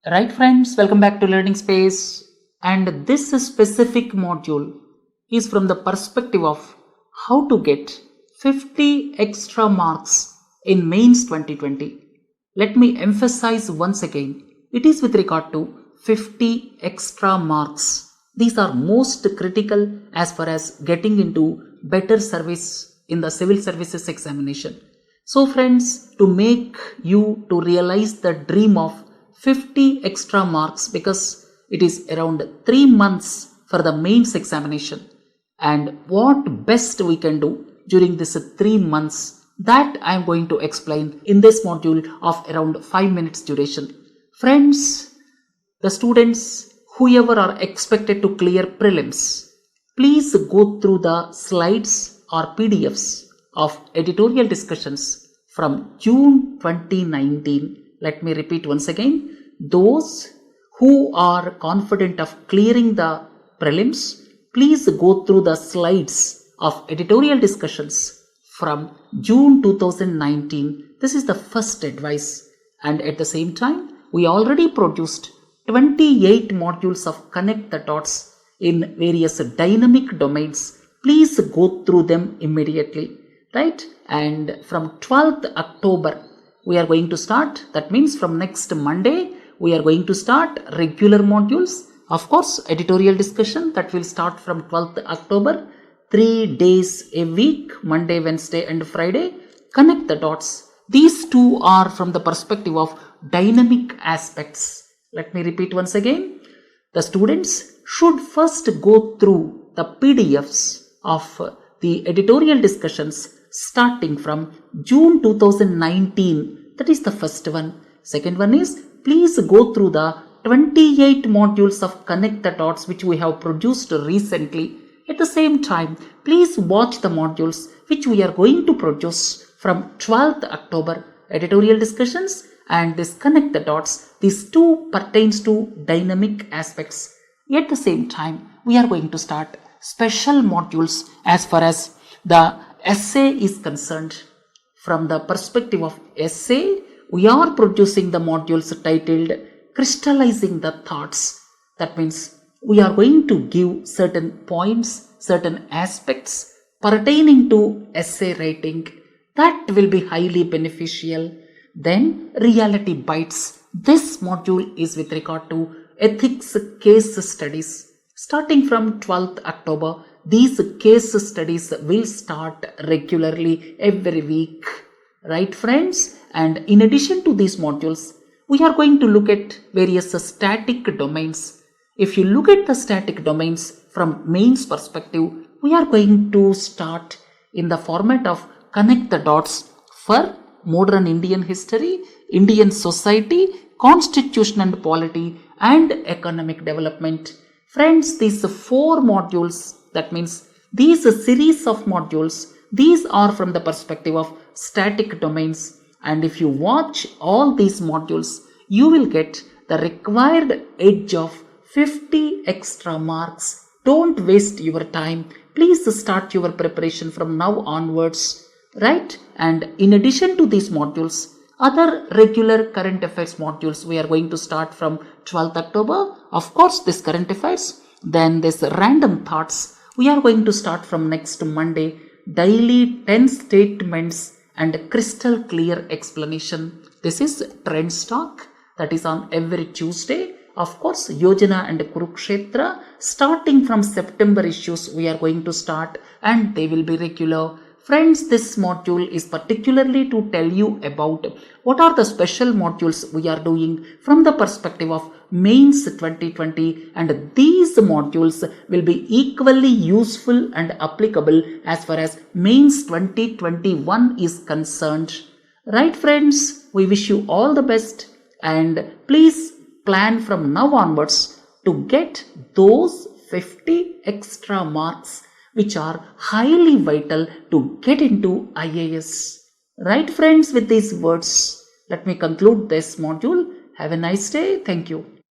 Right friends, welcome back to Learning Space, and this specific module is from the perspective of how to get 50 extra marks in mains 2020. Let me emphasize once again, it is with regard to 50 extra marks. These are most critical as far as getting into better service in the civil services examination. So friends, to make you to realize the dream of 50 extra marks, because it is around 3 months for the mains examination, and what best we can do during this 3 months, that I am going to explain in this module of around 5 minutes duration. Friends, the students whoever are expected to clear prelims, please go through the slides or PDFs of editorial discussions from June 2019. Let me repeat once again, those who are confident of clearing the prelims, please go through the slides of editorial discussions from June 2019. This is the first advice, and at the same time we already produced 28 modules of Connect the Dots in various dynamic domains. Please go through them immediately, right? And from 12th October we are going to start, that means from next Monday we are going to start regular modules. Of course, editorial discussion that will start from 12th October, 3 days a week, Monday, Wednesday and Friday. Connect the dots. These two are from the perspective of dynamic aspects. Let me repeat once again. The students should first go through the PDFs of the editorial discussions starting from June 2019. That is the first one. Second one is, please go through the 28 modules of Connect the Dots which we have produced recently. At the same time, please watch the modules which we are going to produce from 12th October, editorial discussions and this Connect the Dots. These two pertains to dynamic aspects. At the same time, we are going to start special modules as far as the essay is concerned. From the perspective of essay, we are producing the modules titled Crystallizing the Thoughts. That means we are going to give certain points, certain aspects pertaining to essay writing that will be highly beneficial. Then Reality Bites. This module is with regard to ethics case studies. Starting from 12th October, these case studies will start regularly every week. Right friends? And in addition to these modules, we are going to look at various static domains. If you look at the static domains from mains perspective, we are going to start in the format of Connect the Dots for modern Indian history, Indian society, constitution and polity, and economic development. Friends, these 4 modules, that means these series of modules, these are from the perspective of static domains. And if you watch all these modules, you will get the required edge of 50 extra marks. Don't waste your time. Please start your preparation from now onwards, right? And in addition to these modules, other regular current affairs modules we are going to start from 12th October. Of course, this current affairs. Then this random thoughts. We are going to start from next Monday. Daily 10 statements and crystal clear explanation. This is Trend Stock, that is on every Tuesday. Of course, Yojana and Kurukshetra, starting from September issues we are going to start, and they will be regular. Friends, this module is particularly to tell you about what are the special modules we are doing from the perspective of mains 2020, and these modules will be equally useful and applicable as far as mains 2021 is concerned. Right friends, we wish you all the best, and please plan from now onwards to get those 50 extra marks which are highly vital to get into IAS. Right friends, with these words, let me conclude this module. Have a nice day. Thank you.